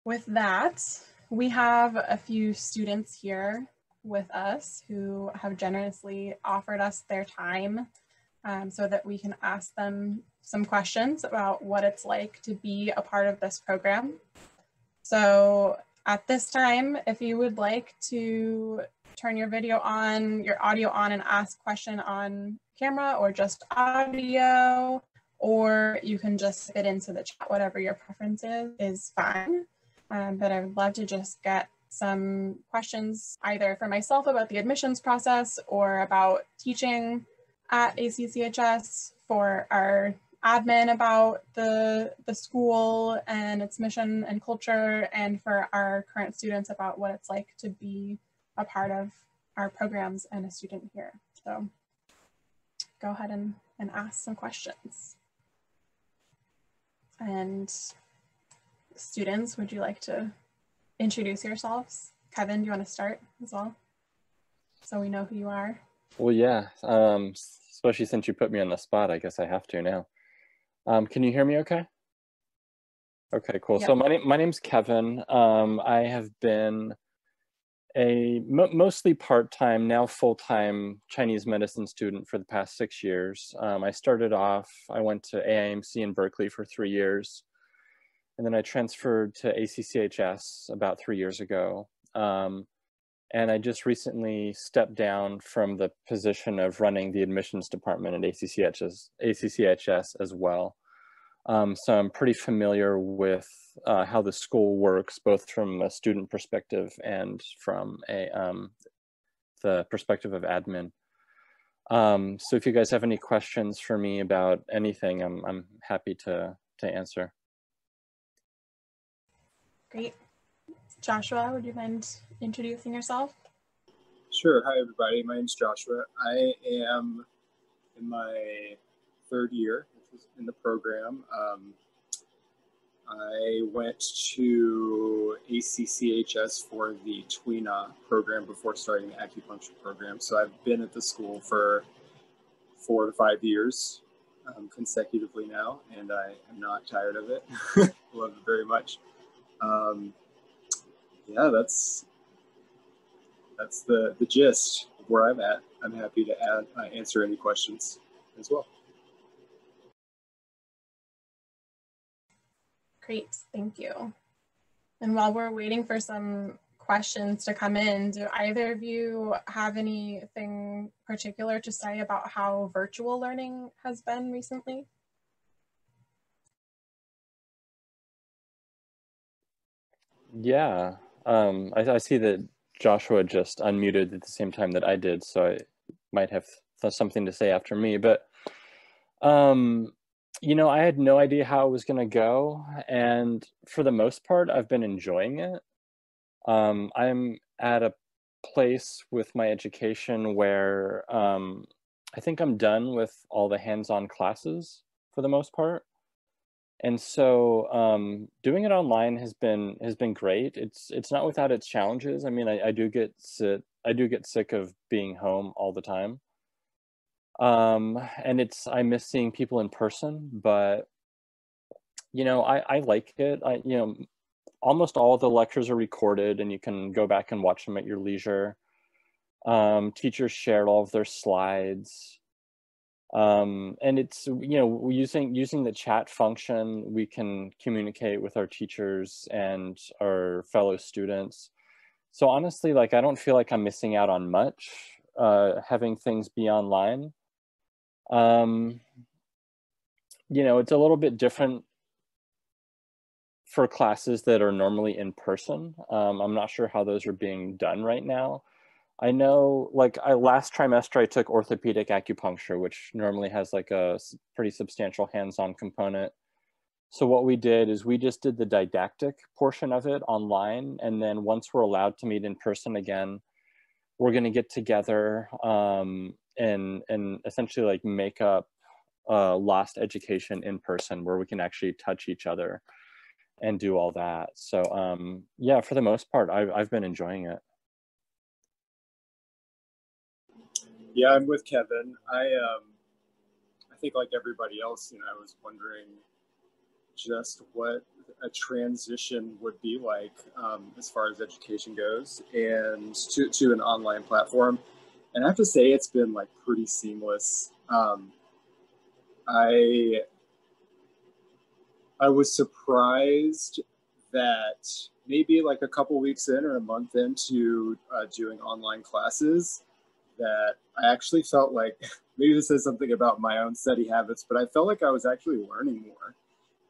with that, we have a few students here with us who have generously offered us their time so that we can ask them some questions about what it's like to be a part of this program. So at this time, if you would like to turn your video on, your audio on, and ask a question on camera or just audio, or you can just fit into the chat, whatever your preference is fine. But I would love to just get some questions either for myself about the admissions process or about teaching at ACCHS, for our admin about the school and its mission and culture, and for our current students about what it's like to be a part of our programs and a student here. So go ahead and ask some questions. And students, would you like to introduce yourselves? Kevin, do you want to start as well, so we know who you are? Well, yeah, especially since you put me on the spot, I guess I have to now. Can you hear me okay? Okay, cool. Yep. So my name's Kevin. I have been a mostly part-time, now full-time Chinese medicine student for the past 6 years. I started off, I went to AIMC in Berkeley for 3 years, and then I transferred to ACCHS about 3 years ago. And I just recently stepped down from the position of running the admissions department at ACCHS as well. So I'm pretty familiar with how the school works, both from a student perspective and from the perspective of admin. So if you guys have any questions for me about anything, I'm happy to answer. Great. Joshua, would you mind introducing yourself? Sure. Hi, everybody. My name's Joshua. I am in my 3rd year in the program. I went to ACCHS for the TWINA program before starting the acupuncture program. So I've been at the school for 4 to 5 years consecutively now, and I am not tired of it. Love it very much. Yeah, that's the gist of where I'm at. I'm happy to answer any questions as well. Great, thank you. And while we're waiting for some questions to come in, do either of you have anything particular to say about how virtual learning has been recently? Yeah, I see that Joshua just unmuted at the same time that I did, so I might have something to say after me. But, you know, I had no idea how it was going to go. And for the most part, I've been enjoying it. I'm at a place with my education where I think I'm done with all the hands-on classes for the most part. And so doing it online has been great. It's not without its challenges. I mean, I do get sick of being home all the time. And I miss seeing people in person, but you know, I like it. You know, almost all of the lectures are recorded and you can go back and watch them at your leisure. Teachers shared all of their slides. And it's, you know, using the chat function, we can communicate with our teachers and our fellow students. So honestly, like, I don't feel like I'm missing out on much, having things be online. You know, it's a little bit different for classes that are normally in person. I'm not sure how those are being done right now. I know, like, last trimester I took orthopedic acupuncture, which normally has like a pretty substantial hands-on component. So what we did is we just did the didactic portion of it online, and then once we're allowed to meet in person again, we're going to get together and essentially like make up lost education in person, where we can actually touch each other and do all that. So yeah, for the most part, I've been enjoying it. Yeah, I'm with Kevin. I think like everybody else, you know, I was wondering just what a transition would be like as far as education goes and to an online platform. And I have to say it's been like pretty seamless. I was surprised that maybe like a couple weeks in or a month into doing online classes, that I actually felt like, maybe this says something about my own study habits, but I felt like I was actually learning more.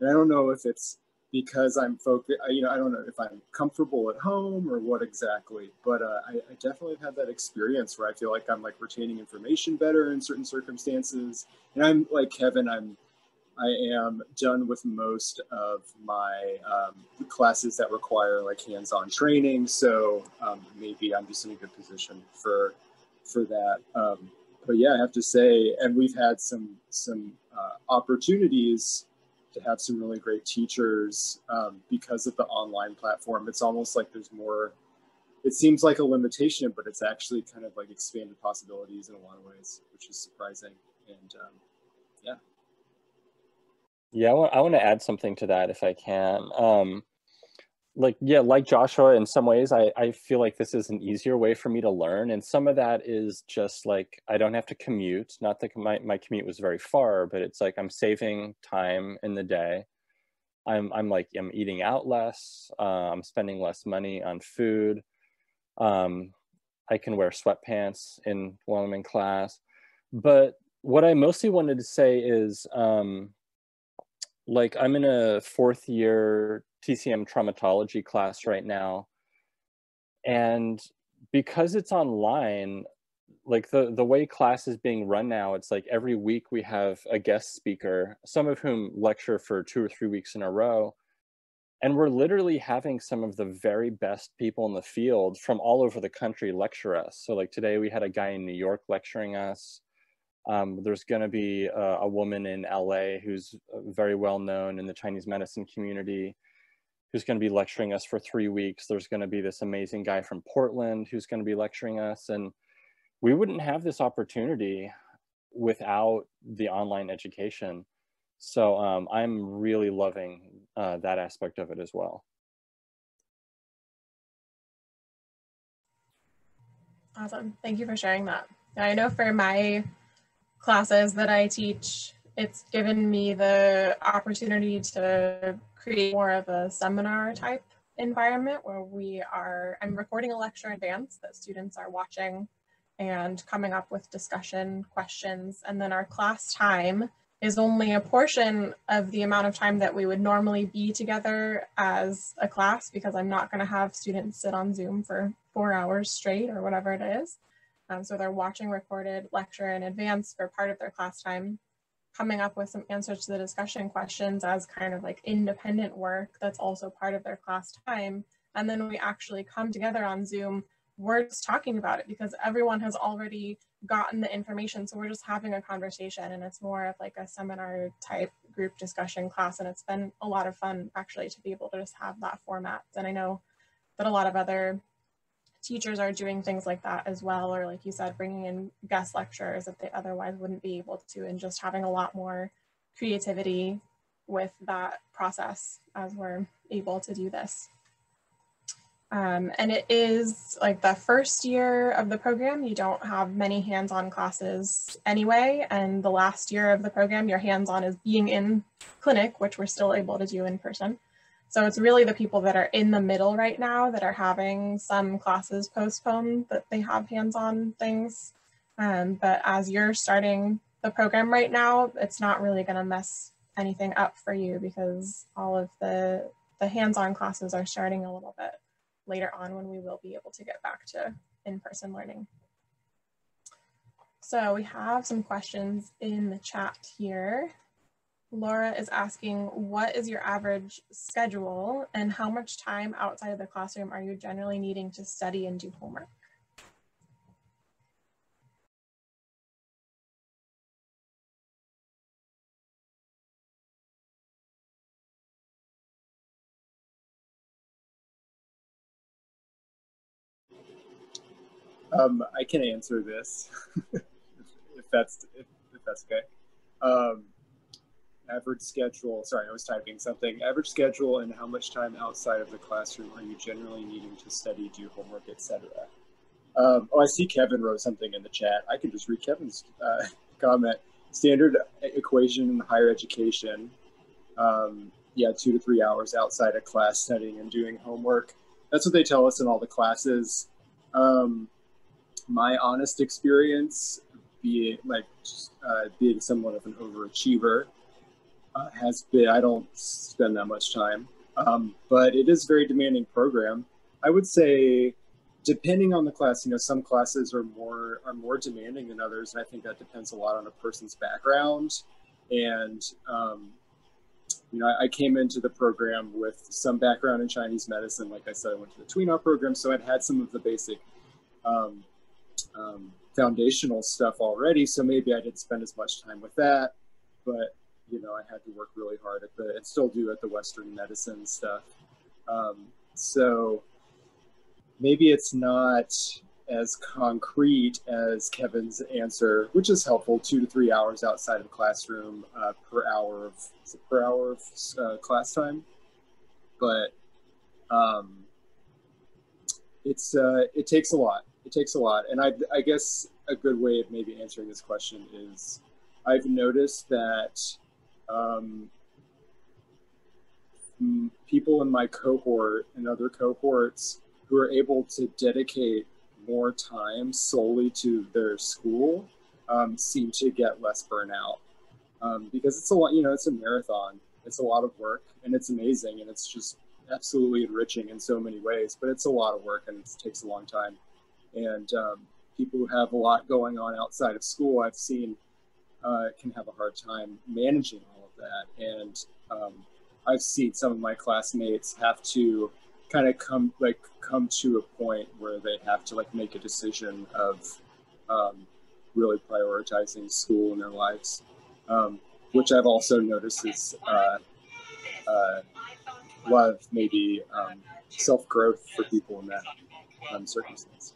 And I don't know if it's because I'm focused, I don't know if I'm comfortable at home or what exactly, but I definitely have had that experience where I feel like I'm like retaining information better in certain circumstances. And I'm like Kevin, I am done with most of my classes that require like hands-on training. So maybe I'm just in a good position for that. But yeah, I have to say, and we've had some opportunities to have some really great teachers because of the online platform. It's almost like there's more, it seems like a limitation, but it's actually kind of like expanded possibilities in a lot of ways, which is surprising. And yeah. Yeah, I want to add something to that if I can. Like Joshua, in some ways, I feel like this is an easier way for me to learn. And some of that is just like, I don't have to commute. Not that my commute was very far, but it's like I'm saving time in the day. I'm eating out less. I'm spending less money on food. I can wear sweatpants while I'm in class. But what I mostly wanted to say is, like I'm in a 4th year TCM traumatology class right now. And because it's online, like the way class is being run now, it's like every week we have a guest speaker, some of whom lecture for 2 or 3 weeks in a row. And we're literally having some of the very best people in the field from all over the country lecture us. So like today we had a guy in New York lecturing us. There's going to be a woman in LA who's very well known in the Chinese medicine community who's going to be lecturing us for 3 weeks. There's going to be this amazing guy from Portland who's going to be lecturing us. And we wouldn't have this opportunity without the online education. So I'm really loving that aspect of it as well. Awesome. Thank you for sharing that. I know for my classes that I teach, it's given me the opportunity to create more of a seminar type environment where I'm recording a lecture in advance that students are watching and coming up with discussion questions. And then our class time is only a portion of the amount of time that we would normally be together as a class, because I'm not going to have students sit on Zoom for 4 hours straight or whatever it is. So they're watching recorded lecture in advance for part of their class time, coming up with some answers to the discussion questions as kind of like independent work that's also part of their class time. And then we actually come together on Zoom, we're just talking about it because everyone has already gotten the information. So we're just having a conversation, and it's more of like a seminar type group discussion class. And it's been a lot of fun actually to be able to just have that format. And I know that a lot of other teachers are doing things like that as well, or like you said, bringing in guest lecturers that they otherwise wouldn't be able to, and just having a lot more creativity with that process as we're able to do this. And it is like the first year of the program, you don't have many hands-on classes anyway, and the last year of the program, your hands-on is being in clinic, which we're still able to do in person. So it's really the people that are in the middle right now that are having some classes postponed, that they have hands-on things. But as you're starting the program right now, it's not really going to mess anything up for you, because all of the hands-on classes are starting a little bit later on when we will be able to get back to in-person learning. So we have some questions in the chat here. Laura is asking, what is your average schedule and how much time outside of the classroom are you generally needing to study and do homework? I can answer this if that's okay. Average schedule, sorry, I was typing something. Average schedule and how much time outside of the classroom are you generally needing to study, do homework, etc.? Oh, I see Kevin wrote something in the chat. I can just read Kevin's comment. Standard equation in higher education. Yeah, 2 to 3 hours outside of class studying and doing homework. That's what they tell us in all the classes. My honest experience, being somewhat of an overachiever, has been, I don't spend that much time, but it is a very demanding program. I would say, depending on the class, you know, some classes are more demanding than others, and I think that depends a lot on a person's background. And you know, I came into the program with some background in Chinese medicine. Like I said, I went to the Tweenaw program, so I'd had some of the basic foundational stuff already. So maybe I didn't spend as much time with that, but you know, I had to work really hard at and still do at the Western medicine stuff. So maybe it's not as concrete as Kevin's answer, which is helpful, 2 to 3 hours outside of the classroom per hour of class time. But it takes a lot. It takes a lot. And I guess a good way of maybe answering this question is, I've noticed that people in my cohort and other cohorts who are able to dedicate more time solely to their school seem to get less burnout, because it's a lot, you know, it's a marathon. It's a lot of work, and it's amazing, and it's just absolutely enriching in so many ways, but it's a lot of work and it takes a long time. And people who have a lot going on outside of school, I've seen can have a hard time managing all of that. And I've seen some of my classmates have to kind of come to a point where they have to like make a decision of really prioritizing school in their lives, which I've also noticed is a lot of maybe self-growth for people in that circumstance.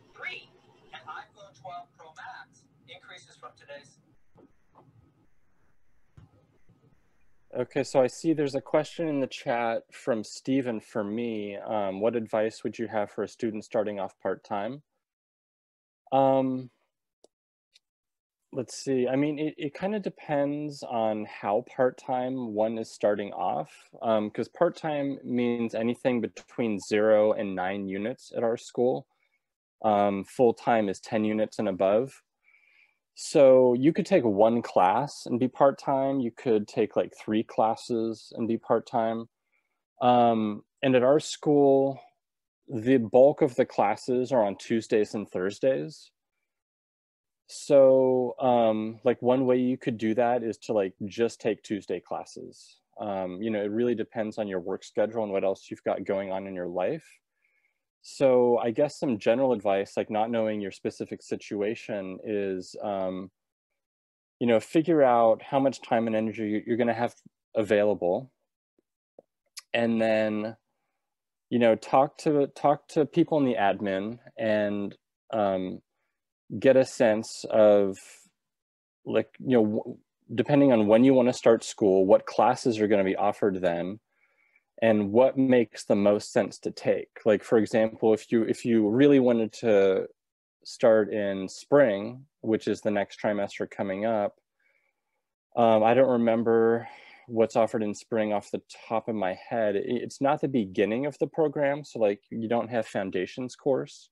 Okay, so I see there's a question in the chat from Stephen for me. What advice would you have for a student starting off part-time? Let's see. I mean, it kind of depends on how part-time one is starting off, because part-time means anything between 0 and 9 units at our school. Full-time is 10 units and above. So you could take 1 class and be part-time. You could take like 3 classes and be part-time. And at our school, the bulk of the classes are on Tuesdays and Thursdays. So like one way you could do that is to like just take Tuesday classes. You know, it really depends on your work schedule and what else you've got going on in your life. So I guess some general advice, like not knowing your specific situation, is, you know, figure out how much time and energy you're going to have available. And then, you know, talk to people in the admin and get a sense of, like, you know, depending on when you want to start school, what classes are going to be offered then, and what makes the most sense to take. Like, for example, if you really wanted to start in spring, which is the next trimester coming up, I don't remember what's offered in spring off the top of my head. It's not the beginning of the program, so like you don't have foundations course.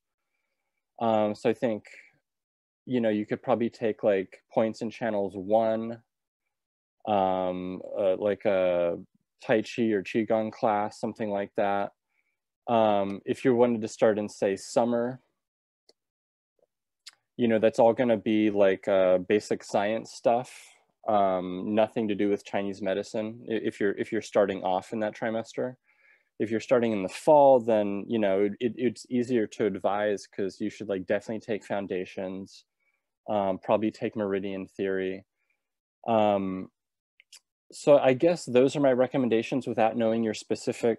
So I think, you know, you could probably take like points and channels 1, like a Tai Chi or Qigong class, something like that. If you wanted to start in, say, summer, you know, that's all going to be like basic science stuff, nothing to do with Chinese medicine if you're starting off in that trimester. If you're starting in the fall, then, you know, it's easier to advise, because you should like definitely take foundations, probably take meridian theory. So I guess those are my recommendations without knowing your specific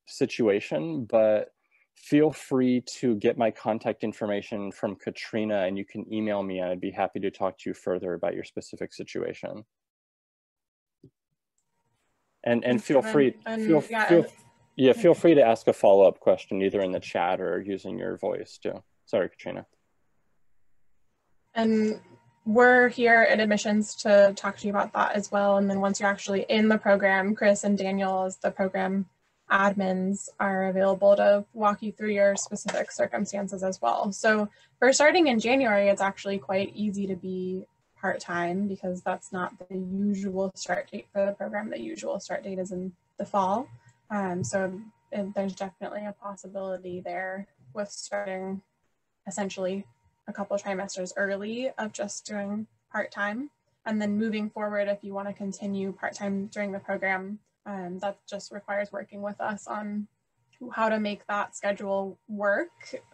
situation, but feel free to get my contact information from Katrina, and you can email me and I'd be happy to talk to you further about your specific situation. And Thanks, feel Kevin. free, And yeah, feel free to ask a follow-up question either in the chat or using your voice too. Sorry, Katrina. and we're here at admissions to talk to you about that as well. And then once you're actually in the program, Chris and Daniel as the program admins are available to walk you through your specific circumstances as well. So for starting in January, it's actually quite easy to be part-time because that's not the usual start date for the program. The usual start date is in the fall. So there's definitely a possibility there with starting essentially a couple of trimesters early of just doing part-time. And then moving forward, if you want to continue part-time during the program, that just requires working with us on how to make that schedule work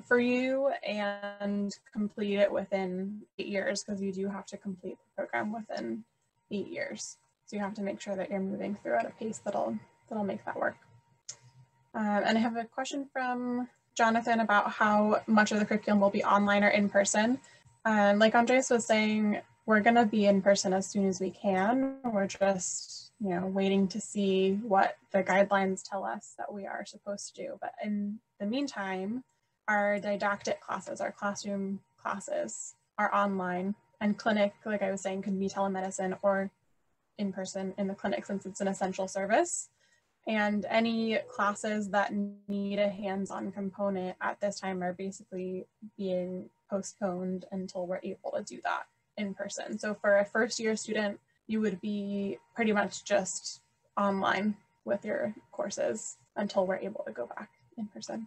for you and complete it within 8 years, because you do have to complete the program within 8 years. So you have to make sure that you're moving through at a pace that'll make that work. And I have a question from Jonathan about how much of the curriculum will be online or in person. Like Andres was saying, we're going to be in person as soon as we can. We're just, waiting to see what the guidelines tell us that we are supposed to do. But in the meantime, our didactic classes, our classroom classes are online, and clinic, like I was saying, can be telemedicine or in person in the clinic since it's an essential service. And any classes that need a hands-on component at this time are basically being postponed until we're able to do that in person. So for a first-year student, you would be pretty much just online with your courses until we're able to go back in person.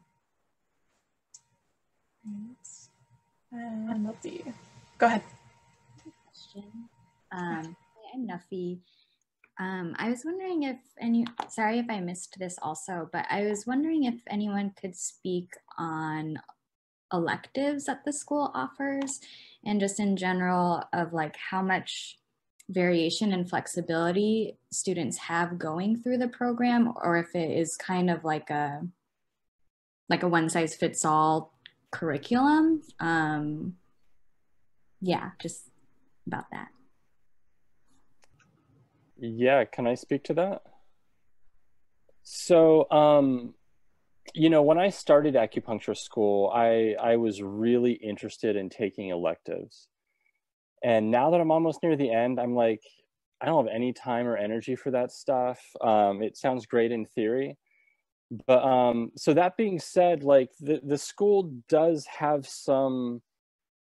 And let's see. Go ahead. Question. I'm Nuffy. I was wondering if sorry if I missed this also, but I was wondering if anyone could speak on electives that the school offers and just in general of like how much variation and flexibility students have going through the program, or if it is kind of like a one-size-fits-all curriculum. Yeah, just about that. Yeah, can I speak to that? So, when I started acupuncture school, I was really interested in taking electives. And now that I'm almost near the end, I'm like, I don't have any time or energy for that stuff. It sounds great in theory. But so that being said, like the school does have some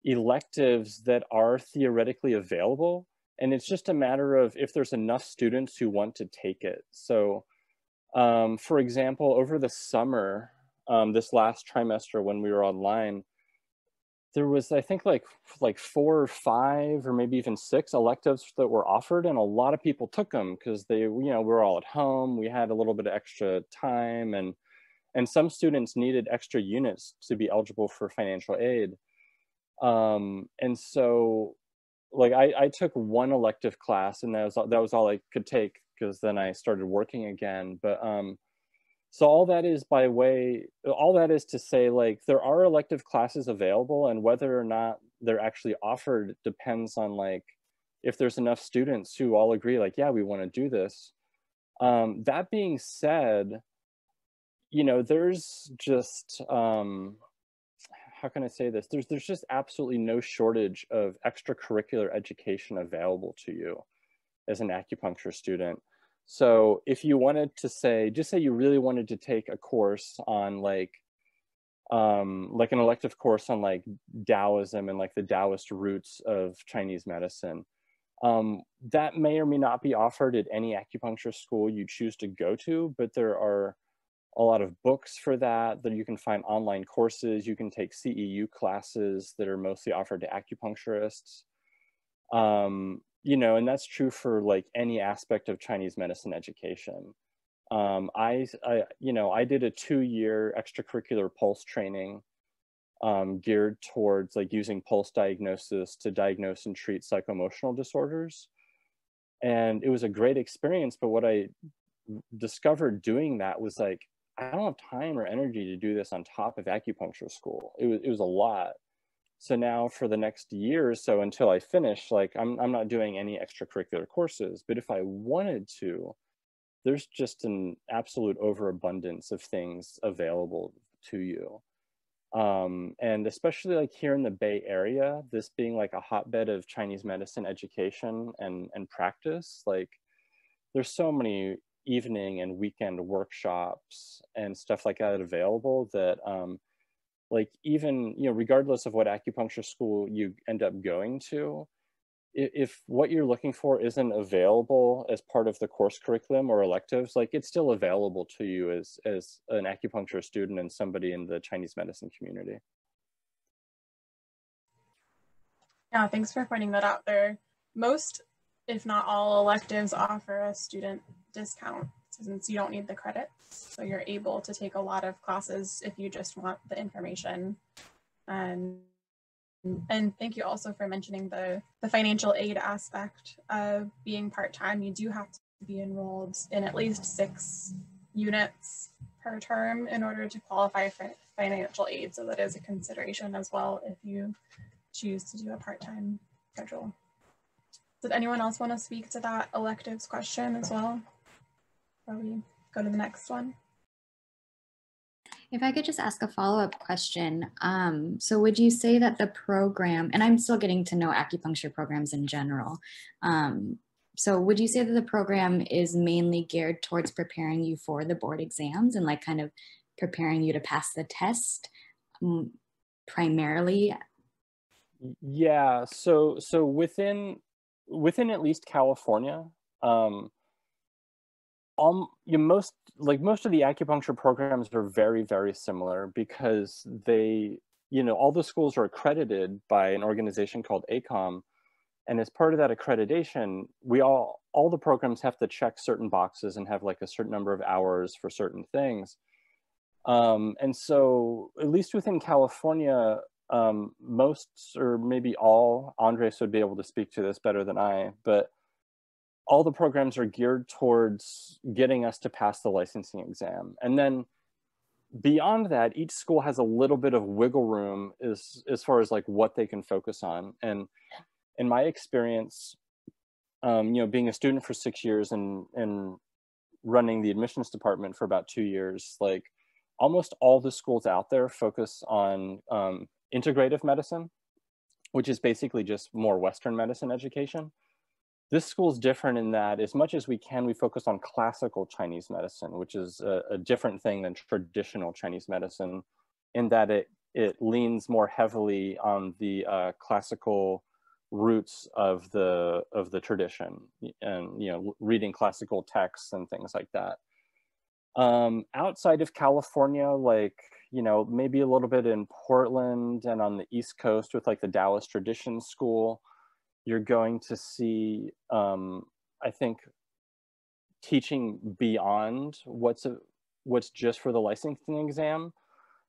electives that are theoretically available. And it's just a matter of if there's enough students who want to take it. So for example, over the summer, this last trimester when we were online, there was, I think, like 4 or 5 or maybe even 6 electives that were offered, and a lot of people took them because they, we were all at home. We had a little bit of extra time, and some students needed extra units to be eligible for financial aid. And so, like, I took one elective class, and that was all I could take because then I started working again. But so all that is to say, like, there are elective classes available, and whether or not they're actually offered depends on, like, if there's enough students who all agree, like, yeah, we want to do this. That being said, there's just, how can I say this? There's just absolutely no shortage of extracurricular education available to you as an acupuncture student. So if you wanted to just say you really wanted to take a course on like an elective course on like Taoism and like the Taoist roots of Chinese medicine, that may or may not be offered at any acupuncture school you choose to go to, but there are a lot of books for that you can find online courses. You can take CEU classes that are mostly offered to acupuncturists. And that's true for like any aspect of Chinese medicine education. I did a 2-year extracurricular pulse training geared towards like using pulse diagnosis to diagnose and treat psychoemotional disorders. And it was a great experience, but what I discovered doing that was like, I don't have time or energy to do this on top of acupuncture school. It was a lot. So now for the next year or so until I finish, like I'm not doing any extracurricular courses, but if I wanted to, there's just an absolute overabundance of things available to you. And especially like here in the Bay Area, this being like a hotbed of Chinese medicine education and practice, like there's so many evening and weekend workshops and stuff like that available that like even, you know, regardless of what acupuncture school you end up going to, if what you're looking for isn't available as part of the course curriculum or electives, like it's still available to you as an acupuncture student and somebody in the Chinese medicine community. Yeah, thanks for pointing that out there. Most, if not all, electives offer a student discount since you don't need the credits. So you're able to take a lot of classes if you just want the information. And thank you also for mentioning the financial aid aspect of being part-time. You do have to be enrolled in at least 6 units per term in order to qualify for financial aid. So that is a consideration as well if you choose to do a part-time schedule. Did anyone else want to speak to that electives question as well before we go to the next one? If I could just ask a follow-up question. So would you say that the program, and I'm still getting to know acupuncture programs in general, so would you say that the program is mainly geared towards preparing you for the board exams and like kind of preparing you to pass the test primarily? Yeah, so within at least California, most of the acupuncture programs are very, very similar because they, you know, all the schools are accredited by an organization called ACOM, and as part of that accreditation, all the programs have to check certain boxes and have like a certain number of hours for certain things. And so at least within California, most or maybe all, Andres would be able to speak to this better than I, but all the programs are geared towards getting us to pass the licensing exam. And then beyond that, each school has a little bit of wiggle room as far as like what they can focus on. And in my experience, you know, being a student for 6 years and running the admissions department for about 2 years, like almost all the schools out there focus on integrative medicine, which is basically just more Western medicine education. This school is different in that as much as we can, we focus on classical Chinese medicine, which is a different thing than traditional Chinese medicine in that it leans more heavily on the classical roots of the tradition and, you know, reading classical texts and things like that. Outside of California, like, you know, maybe a little bit in Portland and on the East Coast with like the Taoist Tradition School, you're going to see, I think, teaching beyond what's just for the licensing exam.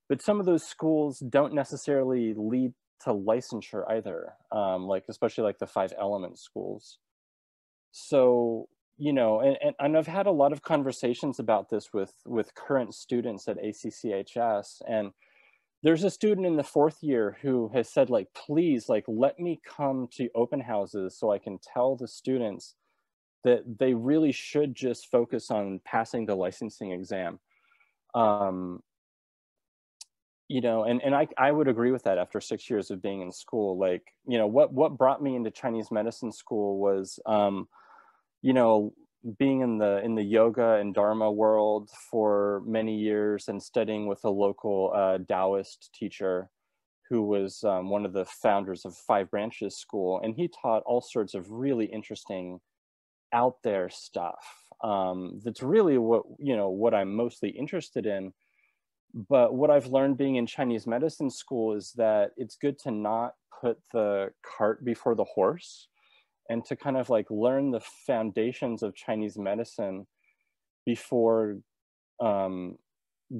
But some of those schools don't necessarily lead to licensure either, like especially like the 5 element schools. So, you know, and I've had a lot of conversations about this with current students at ACCHS, and there's a student in the 4th year who has said, like, please, like, let me come to open houses so I can tell the students that they really should just focus on passing the licensing exam. You know, and I would agree with that after 6 years of being in school. Like, you know, what brought me into Chinese medicine school was, you know, being in the yoga and Dharma world for many years and studying with a local Taoist teacher who was one of the founders of 5 Branches School. And he taught all sorts of really interesting out there stuff. That's really what I'm mostly interested in. But what I've learned being in Chinese medicine school is that it's good to not put the cart before the horse, and to kind of like learn the foundations of Chinese medicine before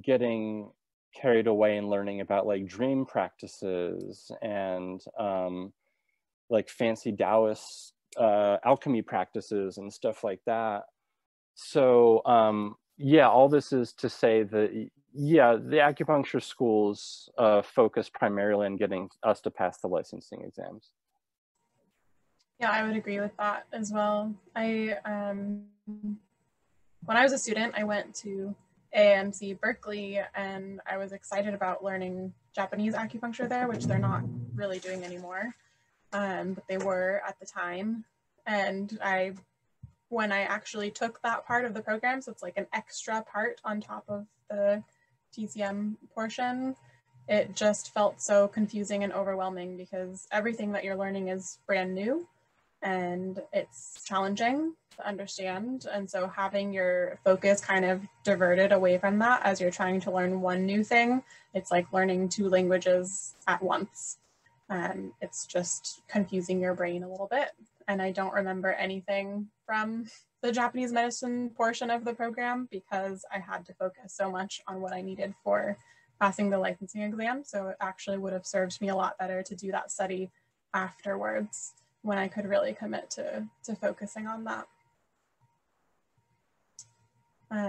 getting carried away and learning about like dream practices and like fancy Taoist alchemy practices and stuff like that. So yeah, all this is to say that, yeah, the acupuncture schools focus primarily on getting us to pass the licensing exams. Yeah, I would agree with that as well. I when I was a student, I went to AMC Berkeley, and I was excited about learning Japanese acupuncture there, which they're not really doing anymore, but they were at the time. And when I actually took that part of the program, so it's like an extra part on top of the TCM portion, it just felt so confusing and overwhelming because everything that you're learning is brand new and it's challenging to understand. And so having your focus kind of diverted away from that as you're trying to learn one new thing, it's like learning two languages at once. It's just confusing your brain a little bit. And I don't remember anything from the Japanese medicine portion of the program because I had to focus so much on what I needed for passing the licensing exam. So it actually would have served me a lot better to do that study afterwards when I could really commit to focusing on that.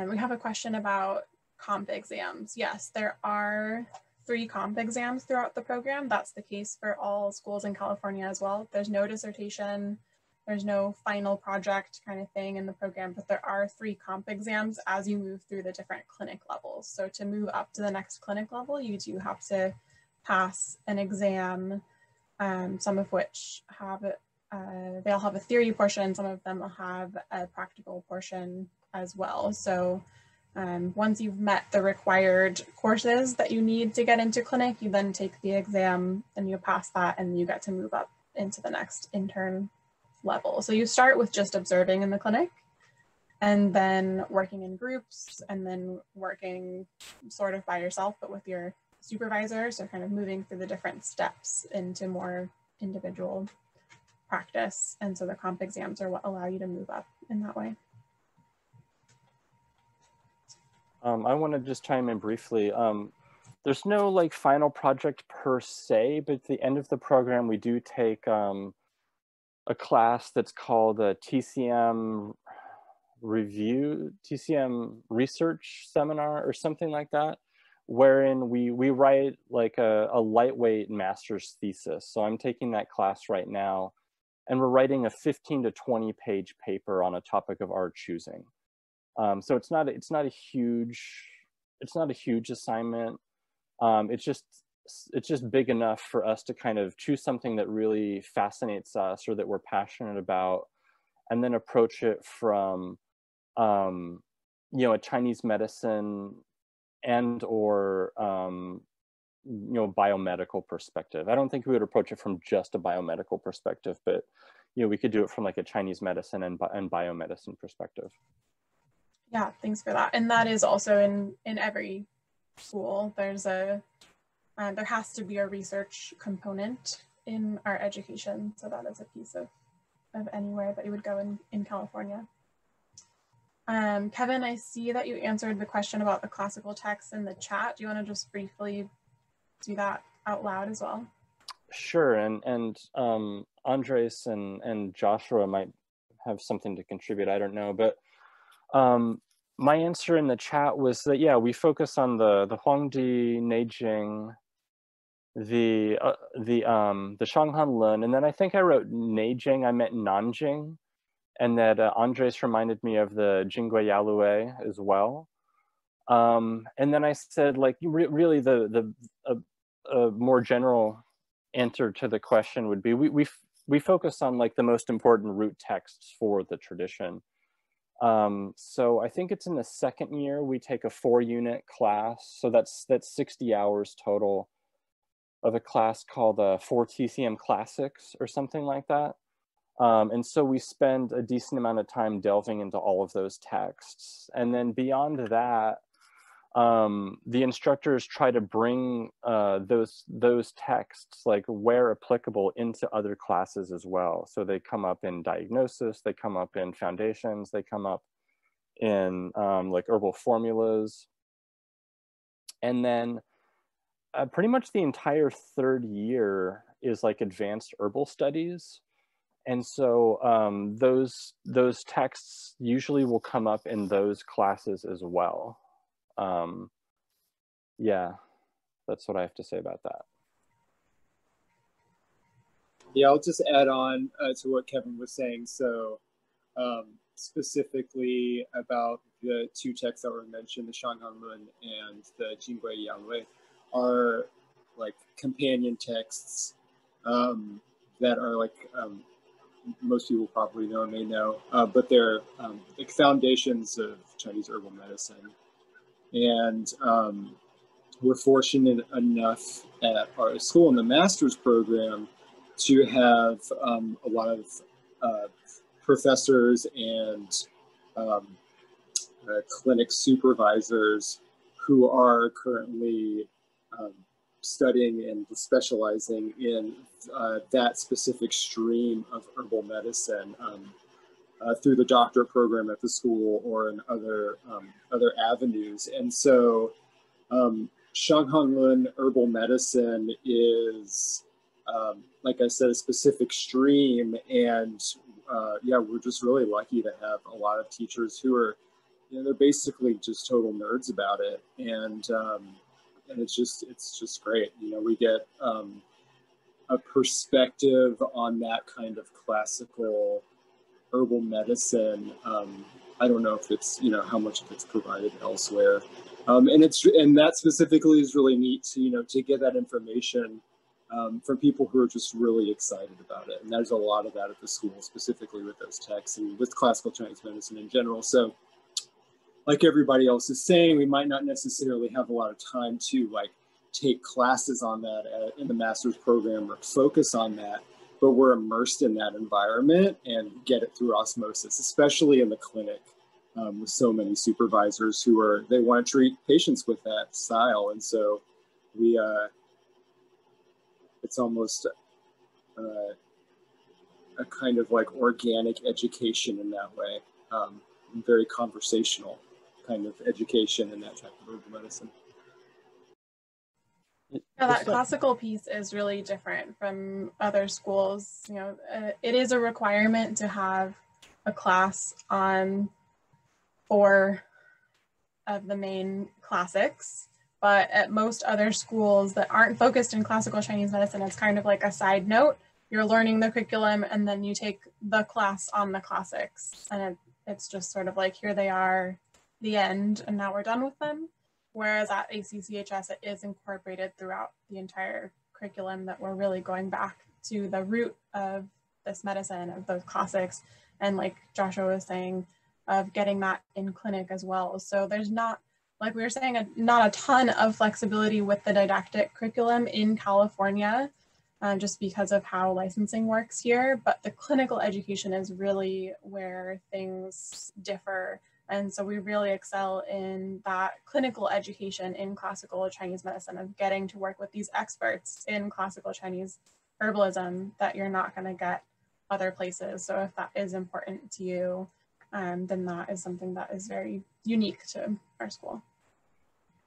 We have a question about comp exams. Yes, there are 3 comp exams throughout the program. That's the case for all schools in California as well. There's no dissertation, there's no final project kind of thing in the program, but there are 3 comp exams as you move through the different clinic levels. So to move up to the next clinic level, you do have to pass an exam, some of which have, they'll have a theory portion, some of them will have a practical portion as well. So once you've met the required courses that you need to get into clinic, you then take the exam and you pass that and you get to move up into the next intern level. So you start with just observing in the clinic and then working in groups and then working sort of by yourself, but with your supervisor. So kind of moving through the different steps into more individual practice. And so the comp exams are what allow you to move up in that way. I want to just chime in briefly. There's no like final project per se, but at the end of the program, we do take a class that's called a TCM research seminar or something like that, wherein we write like a lightweight master's thesis. So I'm taking that class right now, and we're writing a 15 to 20 page paper on a topic of our choosing. So it's not a huge assignment. It's just big enough for us to kind of choose something that really fascinates us or that we're passionate about, and then approach it from a Chinese medicine and or biomedical perspective. I don't think we would approach it from just a biomedical perspective, but we could do it from like a Chinese medicine and biomedicine perspective. Yeah, thanks for that. And that is also in every school. There has to be a research component in our education. So that is a piece of anywhere that you would go in California. Kevin, I see that you answered the question about the classical texts in the chat. Do you want to just briefly do that out loud as well? Sure, and Andres and Joshua might have something to contribute. I don't know, but my answer in the chat was that, yeah, we focus on the Huangdi, Neijing, the Shanghan Lun, and then I think I wrote Neijing, I meant Nanjing, and that Andres reminded me of the Jingui Yalue as well. And then I said, like, really the more general answer to the question would be, we focus on like the most important root texts for the tradition. So I think it's in the second year we take a 4-unit class. So that's 60 hours total of a class called 4 TCM Classics or something like that. And so we spend a decent amount of time delving into all of those texts. And then beyond that, the instructors try to bring those texts, like where applicable, into other classes as well. So they come up in diagnosis, they come up in foundations, they come up in like herbal formulas. And then pretty much the entire 3rd year is like advanced herbal studies. And so those texts usually will come up in those classes as well. Yeah, that's what I have to say about that. Yeah, I'll just add on to what Kevin was saying. So specifically about the two texts that were mentioned, the Shanghanlun and the Jingui Yanglui, are like companion texts that are like most people probably know and may know, but they're like foundations of Chinese herbal medicine. And we're fortunate enough at our school in the master's program to have a lot of professors and clinic supervisors who are currently studying and specializing in that specific stream of herbal medicine through the doctorate program at the school or in other avenues. And so Shanghanlun herbal medicine is, like I said, a specific stream. And yeah, we're just really lucky to have a lot of teachers who are, you know, they're basically just total nerds about it. And it's just great. You know, we get a perspective on that kind of classical herbal medicine. I don't know if it's, you know, how much of it's provided elsewhere. And that specifically is really neat to, you know, to get that information from people who are just really excited about it. And there's a lot of that at the school, specifically with those texts and with classical Chinese medicine in general. So like everybody else is saying, we might not necessarily have a lot of time to like take classes on that in the master's program or focus on that, but we're immersed in that environment and get it through osmosis, especially in the clinic with so many supervisors who they want to treat patients with that style. And so we, it's almost a kind of like organic education in that way, very conversational kind of education in that type of herbal medicine. Yeah, that classical piece is really different from other schools. You know, it is a requirement to have a class on 4 of the main classics, but at most other schools that aren't focused in classical Chinese medicine, it's kind of like a side note. You're learning the curriculum and then you take the class on the classics, and it's just sort of like, here they are, the end, and now we're done with them. Whereas at ACCHS, it is incorporated throughout the entire curriculum, that we're really going back to the root of this medicine, of those classics, and like Joshua was saying, of getting that in clinic as well. So there's not, like we were saying, not a ton of flexibility with the didactic curriculum in California, just because of how licensing works here, but the clinical education is really where things differ. And so we really excel in that clinical education in classical Chinese medicine, of getting to work with these experts in classical Chinese herbalism that you're not going to get other places. So if that is important to you, then that is something that is very unique to our school.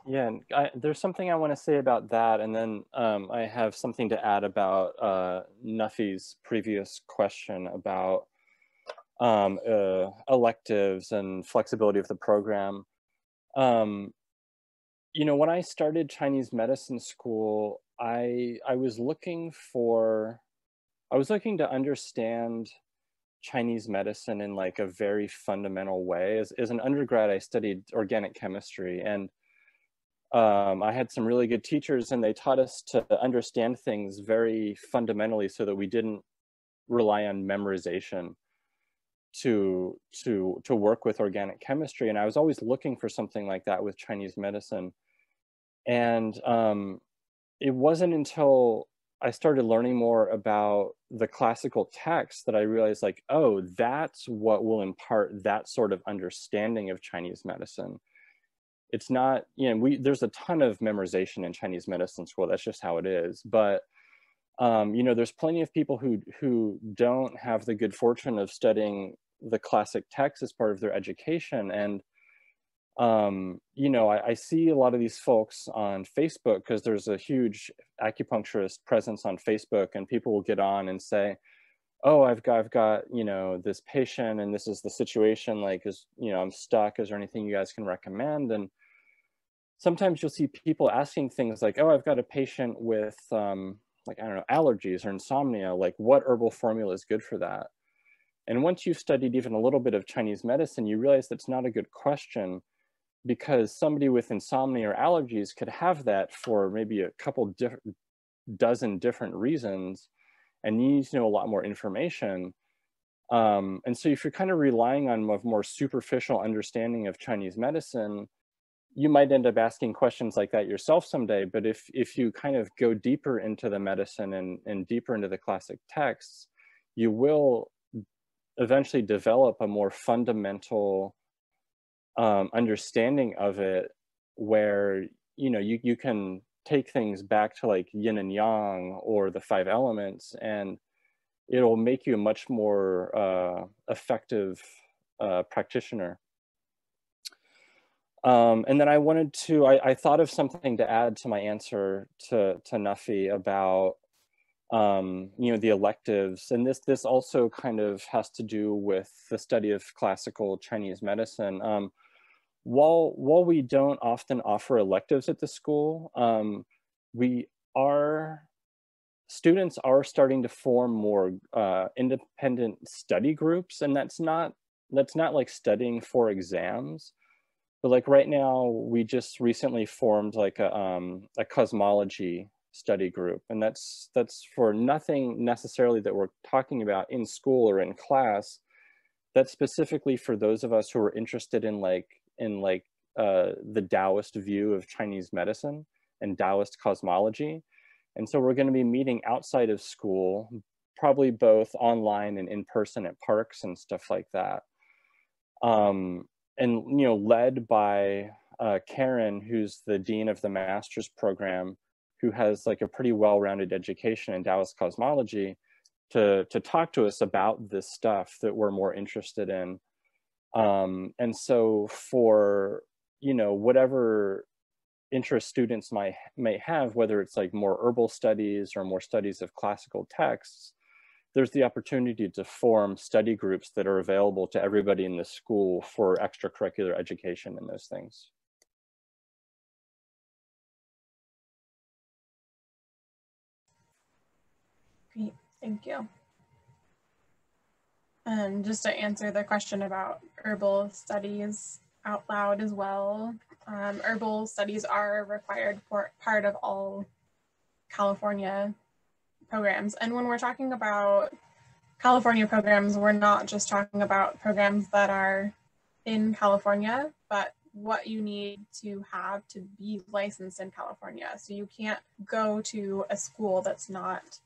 Yeah, and there's something I want to say about that, and then I have something to add about Nuffy's previous question about electives and flexibility of the program. You know, when I started Chinese medicine school, I was looking to understand Chinese medicine in like a very fundamental way. As an undergrad, I studied organic chemistry, and I had some really good teachers, and they taught us to understand things very fundamentally so that we didn't rely on memorization to work with organic chemistry. And I was always looking for something like that with Chinese medicine. And it wasn't until I started learning more about the classical text that I realized, like, oh, that's what will impart that sort of understanding of Chinese medicine. It's not, you know, there's a ton of memorization in Chinese medicine school. That's just how it is. But you know, there's plenty of people who don't have the good fortune of studying the classic text as part of their education. And you know, I see a lot of these folks on Facebook, because there's a huge acupuncturist presence on Facebook, and people will get on and say, oh, I've got, you know, this patient, and this is the situation, like, you know, I'm stuck, is there anything you guys can recommend? And sometimes you'll see people asking things like, oh, I've got a patient with like, I don't know, allergies or insomnia, like what herbal formula is good for that? And once you've studied even a little bit of Chinese medicine, you realize that's not a good question, because somebody with insomnia or allergies could have that for maybe a couple dozen different reasons, and you need to know a lot more information. And so if you're kind of relying on a more superficial understanding of Chinese medicine, you might end up asking questions like that yourself someday. But if you kind of go deeper into the medicine and deeper into the classic texts, you will eventually develop a more fundamental understanding of it, where you can take things back to like yin and yang or the 5 elements, and it'll make you a much more effective practitioner. And then I thought of something to add to my answer to Nuffy about the electives, and this also kind of has to do with the study of classical Chinese medicine. While we don't often offer electives at the school, students are starting to form more independent study groups, and that's not like studying for exams. But like right now, we just recently formed like a cosmology study group, and that's for nothing necessarily that we're talking about in school or in class. That's specifically for those of us who are interested in the Taoist view of Chinese medicine and Taoist cosmology. And so we're going to be meeting outside of school, probably both online and in person at parks and stuff like that. And led by Karen, who's the dean of the master's program, who has like a pretty well-rounded education in Taoist cosmology, to talk to us about this stuff that we're more interested in. And so for whatever interest students may have, whether it's like more herbal studies or more studies of classical texts, there's the opportunity to form study groups that are available to everybody in the school for extracurricular education and those things. Great, thank you. And just to answer the question about herbal studies out loud as well, herbal studies are required for part of all California programs. And when we're talking about California programs, we're not just talking about programs that are in California, but what you need to have to be licensed in California. So you can't go to a school that's not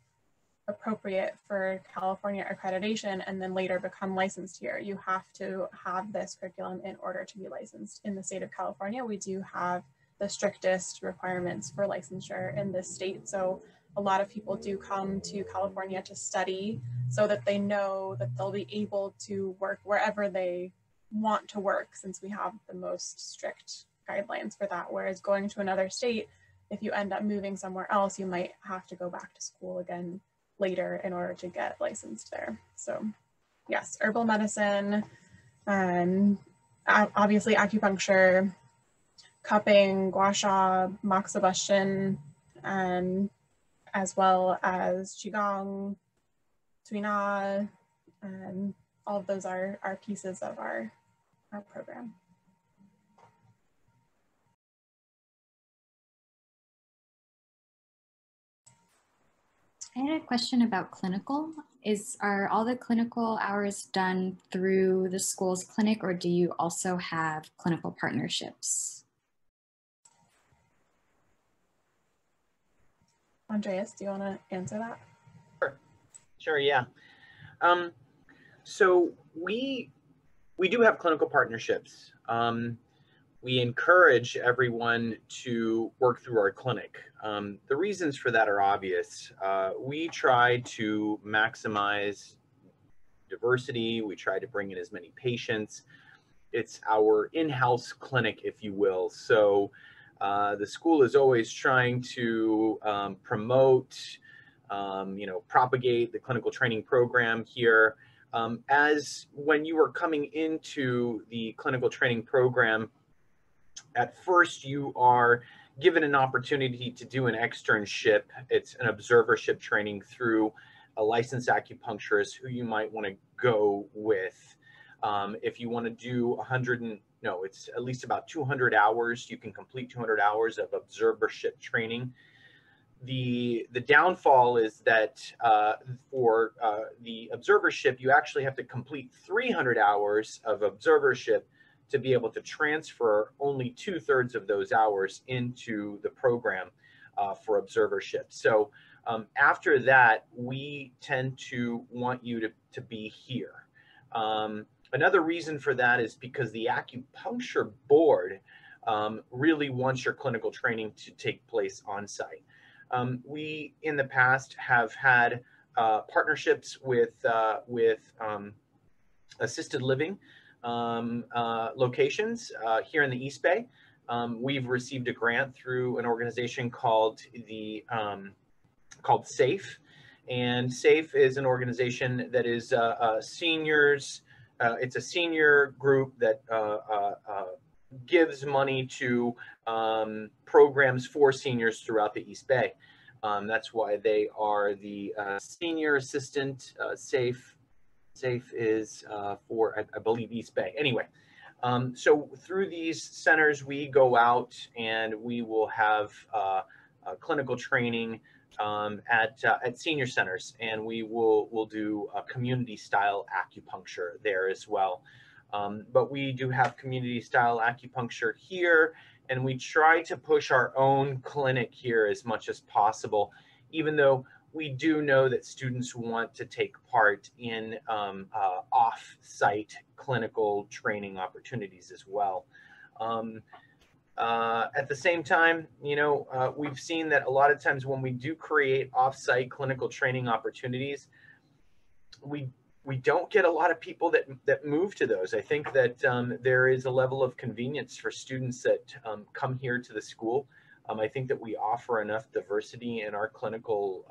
appropriate for California accreditation and then later become licensed here. You have to have this curriculum in order to be licensed in the state of California. We do have the strictest requirements for licensure in this state. So a lot of people do come to California to study so that they know that they'll be able to work wherever they want to work, since we have the most strict guidelines for that. Whereas going to another state, if you end up moving somewhere else, you might have to go back to school again later in order to get licensed there. So yes, herbal medicine, obviously acupuncture, cupping, gua sha, moxibustion, as well as qigong, tuina, and all of those are pieces of our program. I had a question about clinical. Are all the clinical hours done through the school's clinic, or do you also have clinical partnerships? Andreas, do you want to answer that? Sure, yeah. So we do have clinical partnerships. We encourage everyone to work through our clinic. The reasons for that are obvious. We try to maximize diversity. We try to bring in as many patients. It's our in-house clinic, if you will. So the school is always trying to promote, propagate the clinical training program here. As when you are coming into the clinical training program, at first you are given an opportunity to do an externship. It's an observership training through a licensed acupuncturist who you might want to go with. If you want to do it's at least about 200 hours. You can complete 200 hours of observership training. The downfall is that for the observership, you actually have to complete 300 hours of observership to be able to transfer only 2/3 of those hours into the program for observership. So after that, we tend to want you to be here. Another reason for that is because the acupuncture board really wants your clinical training to take place on site. We, in the past, have had partnerships with assisted living locations here in the East Bay. We've received a grant through an organization called SAFE, and SAFE is an organization that is seniors. It's a senior group that gives money to programs for seniors throughout the East Bay. That's why they are the senior assistant. SAFE is for, I believe, East Bay. Anyway, so through these centers, we go out and we will have clinical training at senior centers, and we'll do a community style acupuncture there as well. But we do have community style acupuncture here, and we try to push our own clinic here as much as possible, even though we do know that students want to take part in off-site clinical training opportunities as well. At the same time, we've seen that a lot of times when we do create off-site clinical training opportunities, we don't get a lot of people that move to those. I think that there is a level of convenience for students that come here to the school. I think that we offer enough diversity in our clinical,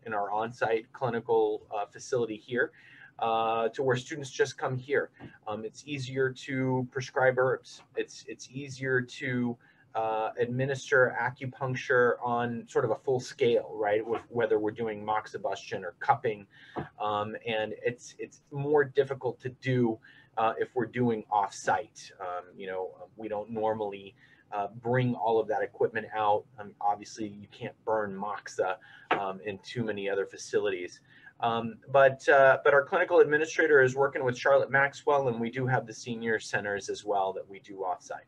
in our on-site clinical facility here to where students just come here. It's easier to prescribe herbs. It's easier to administer acupuncture on sort of a full scale, right? Whether we're doing moxibustion or cupping, and it's more difficult to do if we're doing off-site. We don't normally bring all of that equipment out. Obviously, you can't burn moxa in too many other facilities. But our clinical administrator is working with Charlotte Maxwell, and we do have the senior centers as well that we do off-site.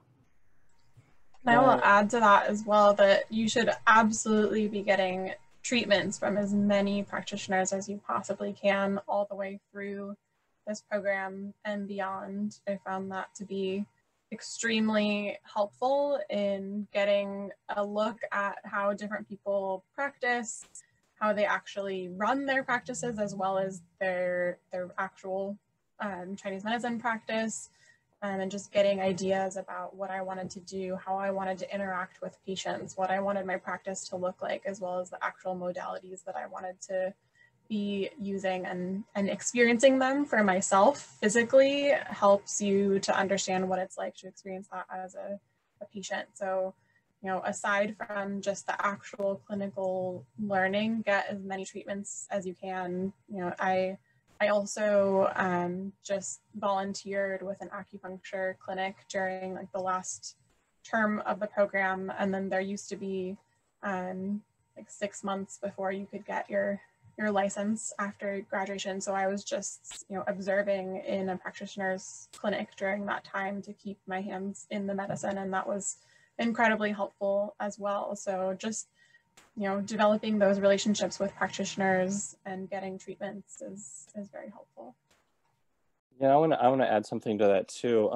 And I will add to that as well that you should absolutely be getting treatments from as many practitioners as you possibly can all the way through this program and beyond. I found that to be extremely helpful in getting a look at how different people practice, how they actually run their practices, as well as their actual Chinese medicine practice, and just getting ideas about what I wanted to do, how I wanted to interact with patients, what I wanted my practice to look like, as well as the actual modalities that I wanted to be using, and experiencing them for myself physically helps you to understand what it's like to experience that as a patient. So, aside from just the actual clinical learning, get as many treatments as you can. I also just volunteered with an acupuncture clinic during like the last term of the program, and then there used to be like 6 months before you could get your license after graduation. So I was just observing in a practitioner's clinic during that time to keep my hands in the medicine, and that was incredibly helpful as well. So just developing those relationships with practitioners and getting treatments is very helpful. Yeah, I want to add something to that too.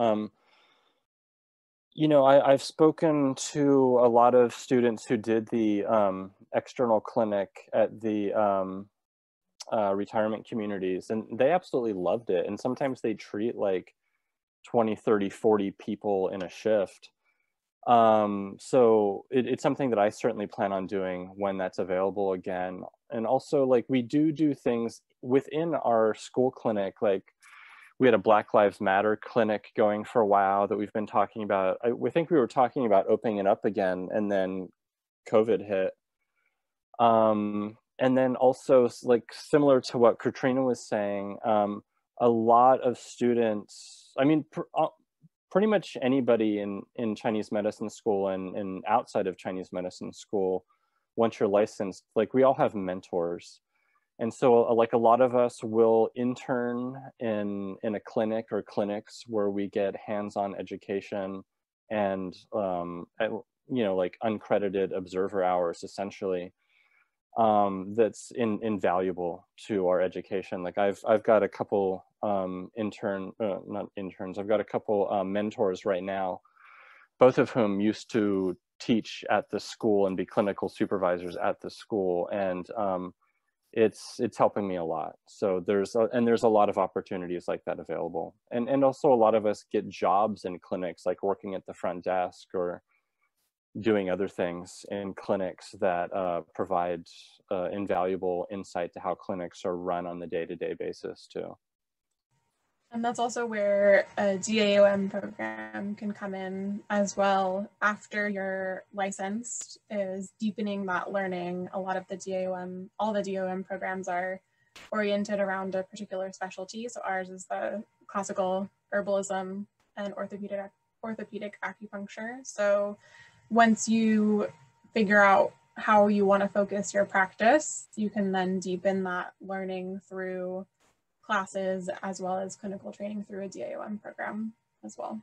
I've spoken to a lot of students who did the external clinic at the retirement communities, and they absolutely loved it. And sometimes they treat like 20, 30, 40 people in a shift. So it's something that I certainly plan on doing when that's available again. And also, like, we do things within our school clinic. Like, we had a Black Lives Matter clinic going for a while that we've been talking about. I think we were talking about opening it up again, and then COVID hit. and then also, like, similar to what Katrina was saying, a lot of students, I mean, pretty much anybody in Chinese medicine school and outside of Chinese medicine school, once you're licensed, like, we all have mentors. And so like a lot of us will intern in a clinic or clinics where we get hands-on education and, you know, like uncredited observer hours, essentially, that's invaluable to our education. Like I've got a couple not interns, I've got a couple mentors right now, both of whom used to teach at the school and be clinical supervisors at the school. And it's helping me a lot. So there's a lot of opportunities like that available. And also a lot of us get jobs in clinics, like working at the front desk or doing other things in clinics that provide invaluable insight to how clinics are run on the day-to-day basis too. And that's also where a DAOM program can come in as well. After you're licensed, is deepening that learning. A lot of the DAOM, all the DAOM programs are oriented around a particular specialty. So ours is the classical herbalism and orthopedic acupuncture. So once you figure out how you want to focus your practice, you can then deepen that learning through classes as well as clinical training through a DAOM program as well.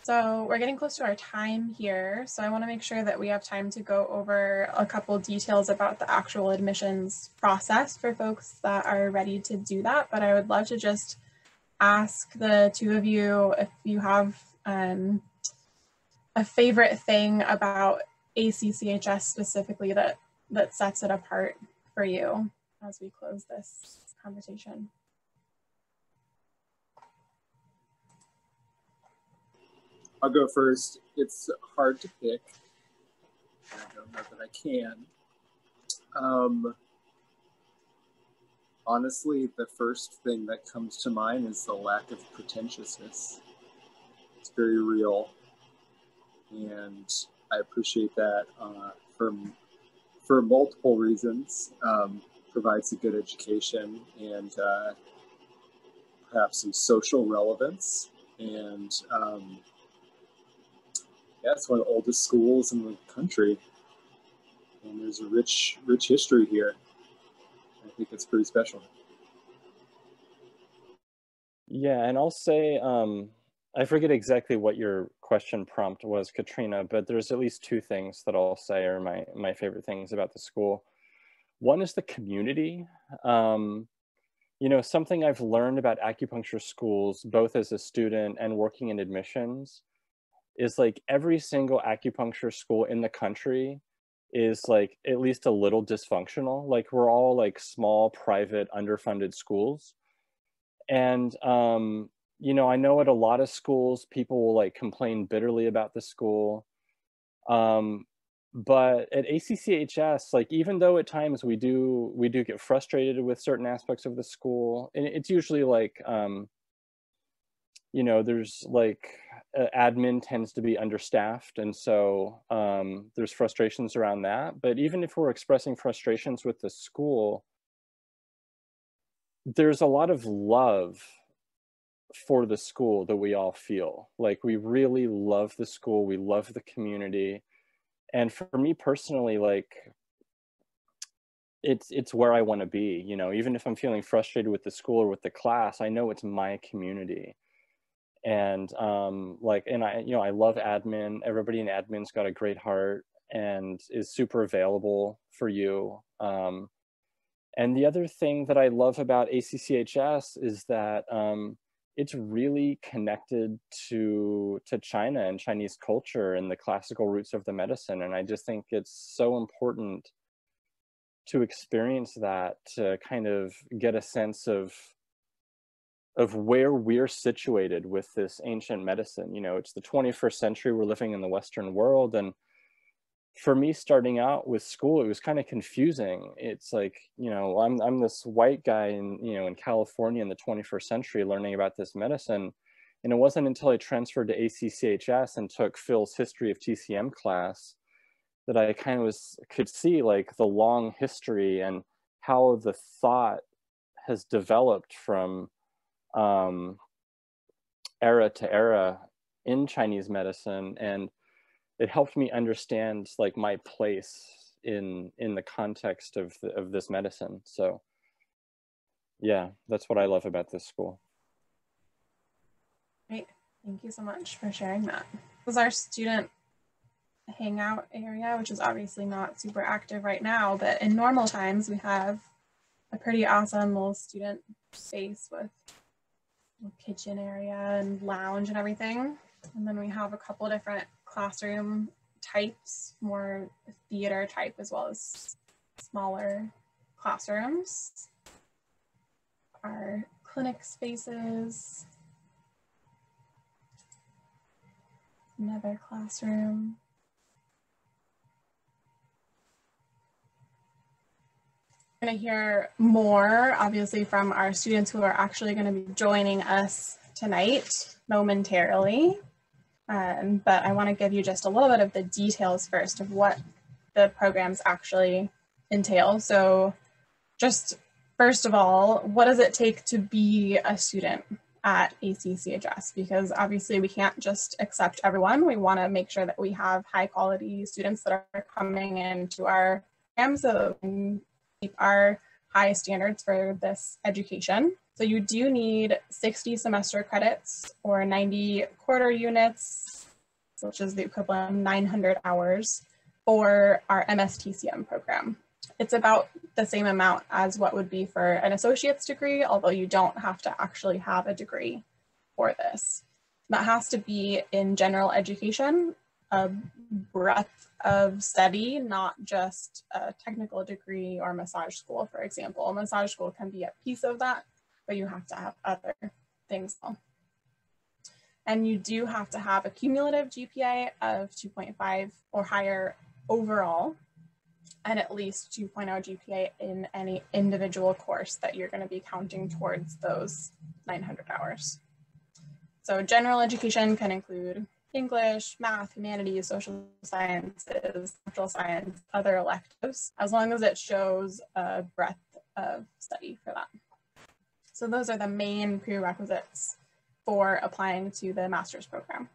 So we're getting close to our time here. So I want to make sure that we have time to go over a couple details about the actual admissions process for folks that are ready to do that. But I would love to just ask the two of you if you have a favorite thing about ACCHS specifically that sets it apart for you as we close this conversation. I'll go first. It's hard to pick. I don't know that I can. Honestly, the first thing that comes to mind is the lack of pretentiousness. It's very real. And I appreciate that for multiple reasons. Provides a good education and perhaps some social relevance. And yeah, it's one of the oldest schools in the country. And there's a rich history here. I think it's pretty special. Yeah, and I'll say, I forget exactly what your question prompt was, Katrina, but there's at least two things that I'll say are my favorite things about the school. One is the community. You know, something I've learned about acupuncture schools, both as a student and working in admissions, is like every single acupuncture school in the country is like at least a little dysfunctional. Like we're all like small, private, underfunded schools. And, you know, I know at a lot of schools, people will like complain bitterly about the school. But at ACCHS, like, even though at times we do get frustrated with certain aspects of the school, and it's usually like, you know, there's like, admin tends to be understaffed. And so there's frustrations around that. But even if we're expressing frustrations with the school, there's a lot of love for the school that we all feel. Like we really love the school. We love the community. And for me personally, like it's where I want to be, you know, even if I'm feeling frustrated with the school or with the class, I know it's my community. And like, and I, you know, I love admin. Everybody in admin's got a great heart and is super available for you. And the other thing that I love about ACCHS is that it's really connected to China and Chinese culture and the classical roots of the medicine. And I just think it's so important to experience that, to kind of get a sense of where we're situated with this ancient medicine. You know, it's the 21st century, we're living in the Western world. And for me, starting out with school, it was kind of confusing. It's like, you know, I'm this white guy in California in the 21st century learning about this medicine. And it wasn't until I transferred to ACCHS and took Phil's History of TCM class that I kind of could see like the long history and how the thought has developed from era to era in Chinese medicine, and it helped me understand like my place in the context of this medicine. So yeah, that's what I love about this school. Great, thank you so much for sharing that. This is our student hangout area, which is obviously not super active right now, but in normal times we have a pretty awesome little student space with a kitchen area and lounge and everything. And then we have a couple different classroom types, more theater type as well as smaller classrooms. Our clinic spaces, another classroom. We're going to hear more, obviously, from our students who are actually going to be joining us tonight momentarily. But I want to give you just a little bit of the details first of what the programs actually entail. So just first of all, what does it take to be a student at ACCHS? Because obviously we can't just accept everyone. We want to make sure that we have high quality students that are coming into our program so that we can keep our high standards for this education. So you do need 60 semester credits or 90 quarter units, which is the equivalent of 900 hours for our MSTCM program. It's about the same amount as what would be for an associate's degree, although you don't have to actually have a degree for this. That has to be in general education, a breadth of study, not just a technical degree or massage school, for example. A massage school can be a piece of that, but you have to have other things. And you do have to have a cumulative GPA of 2.5 or higher overall, and at least 2.0 GPA in any individual course that you're going to be counting towards those 900 hours. So general education can include English, math, humanities, social sciences, natural science, other electives, as long as it shows a breadth of study for that. So those are the main prerequisites for applying to the master's program.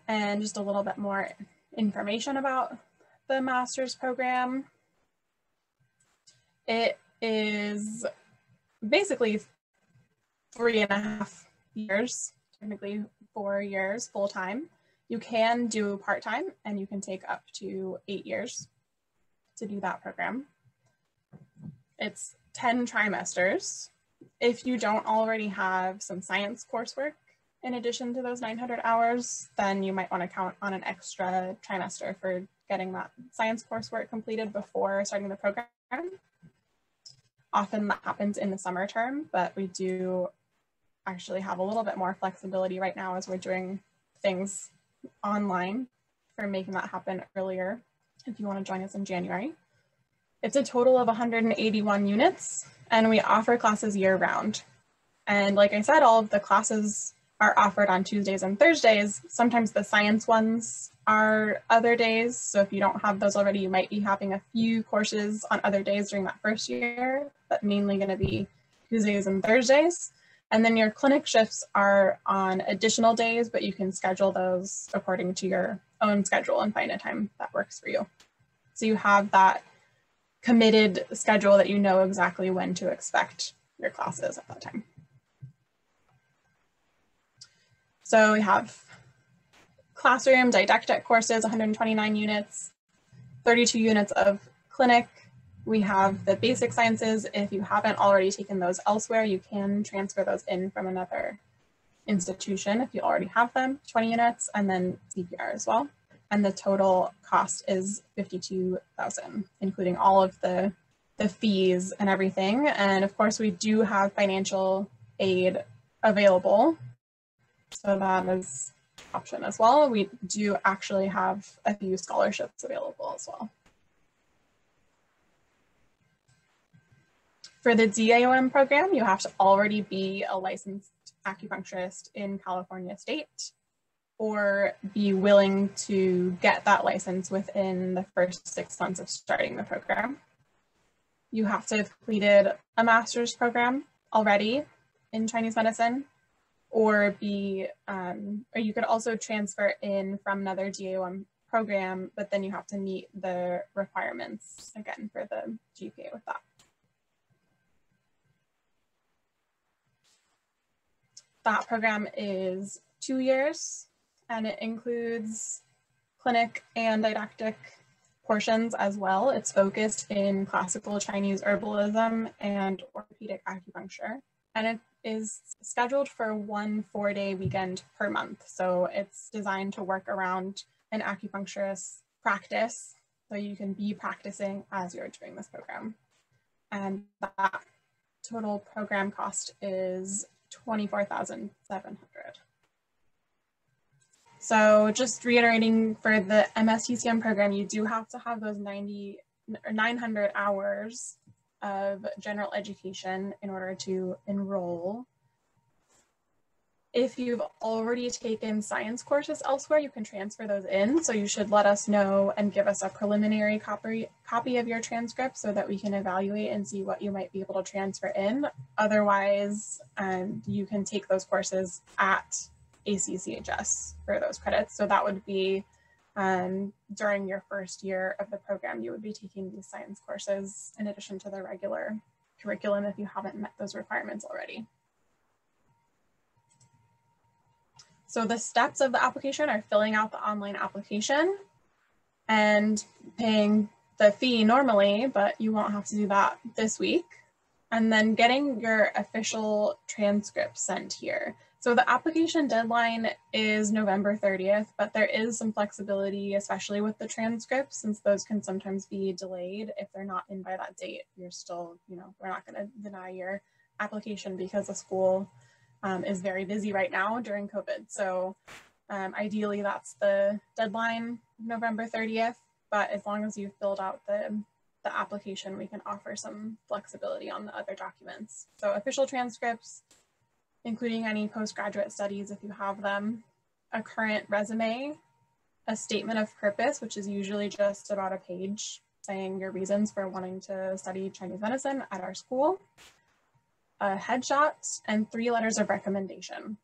And just a little bit more information about the master's program. It is basically 3.5 years, technically 4 years full-time. You can do part-time and you can take up to 8 years to do that program. It's 10 trimesters. If you don't already have some science coursework in addition to those 900 hours, then you might want to count on an extra trimester for getting that science coursework completed before starting the program. Often that happens in the summer term, but we do actually have a little bit more flexibility right now as we're doing things online for making that happen earlier if you want to join us in January. It's a total of 181 units, and we offer classes year-round. And like I said, all of the classes are offered on Tuesdays and Thursdays. Sometimes the science ones are other days. So if you don't have those already, you might be having a few courses on other days during that first year, but mainly going to be Tuesdays and Thursdays. And then your clinic shifts are on additional days, but you can schedule those according to your own schedule and find a time that works for you. So you have that committed schedule that you know exactly when to expect your classes at that time. So we have classroom didactic courses, 129 units, 32 units of clinic. We have the basic sciences. If you haven't already taken those elsewhere, you can transfer those in from another institution if you already have them, 20 units, and then CPR as well. And the total cost is $52,000, including all of the fees and everything. And of course, we do have financial aid available. So that is an option as well. We do actually have a few scholarships available as well. For the DAOM program, you have to already be a licensed acupuncturist in California State. or be willing to get that license within the first 6 months of starting the program. You have to have completed a master's program already in Chinese medicine, or you could also transfer in from another GA1 program, but then you have to meet the requirements again for the GPA with that. That program is 2 years, and it includes clinic and didactic portions as well. It's focused in classical Chinese herbalism and orthopedic acupuncture, and it is scheduled for 1 4-day weekend per month. So it's designed to work around an acupuncturist's practice, so you can be practicing as you're doing this program. And that total program cost is $24,700. So just reiterating, for the MSTCM program, you do have to have those 900 hours of general education in order to enroll. If you've already taken science courses elsewhere, you can transfer those in. So you should let us know and give us a preliminary copy of your transcript so that we can evaluate and see what you might be able to transfer in. Otherwise, you can take those courses at ACCHS for those credits. So that would be during your first year of the program, you would be taking these science courses in addition to the regular curriculum if you haven't met those requirements already. So the steps of the application are filling out the online application and paying the fee normally, but you won't have to do that this week. And then getting your official transcript sent here. So the application deadline is November 30th, but there is some flexibility, especially with the transcripts, since those can sometimes be delayed. If they're not in by that date, you're still, we're not going to deny your application because the school is very busy right now during COVID. So ideally that's the deadline, November 30th, but as long as you've filled out the application, we can offer some flexibility on the other documents. So official transcripts, including any postgraduate studies if you have them, a current resume, a statement of purpose, which is usually just about a page saying your reasons for wanting to study Chinese medicine at our school, a headshot, and 3 letters of recommendation.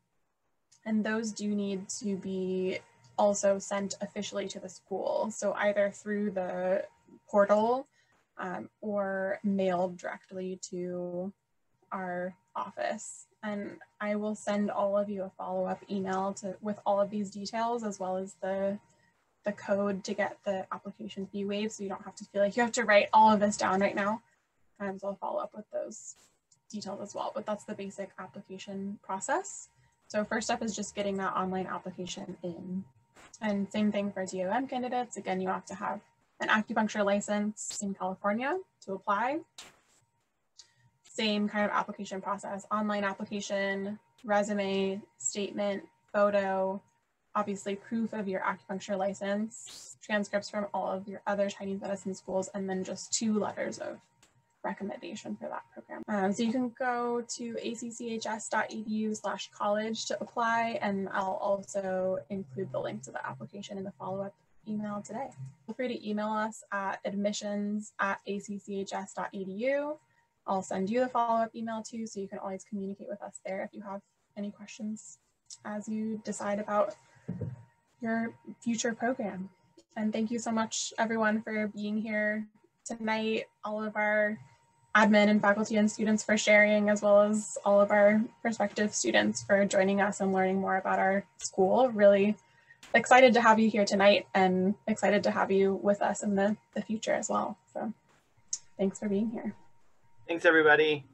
And those do need to be also sent officially to the school. So either through the portal or mailed directly to our office. And I will send all of you a follow-up email with all of these details, as well as the code to get the application fee waived, so you don't have to feel like you have to write all of this down right now. So I'll follow up with those details as well, but that's the basic application process. So first step is just getting that online application in. And same thing for DOM candidates. Again, you have to have an acupuncture license in California to apply. Same kind of application process, online application, resume, statement, photo, obviously proof of your acupuncture license, transcripts from all of your other Chinese medicine schools, and then just 2 letters of recommendation for that program. So you can go to acchs.edu/college to apply, and I'll also include the link to the application in the follow-up email today. Feel free to email us at admissions@acchs.edu. I'll send you the follow-up email too, so you can always communicate with us there if you have any questions as you decide about your future program. And thank you so much, everyone, for being here tonight, all of our admin and faculty and students for sharing, as well as all of our prospective students for joining us and learning more about our school. Really excited to have you here tonight and excited to have you with us in the future as well. So thanks for being here. Thanks, everybody.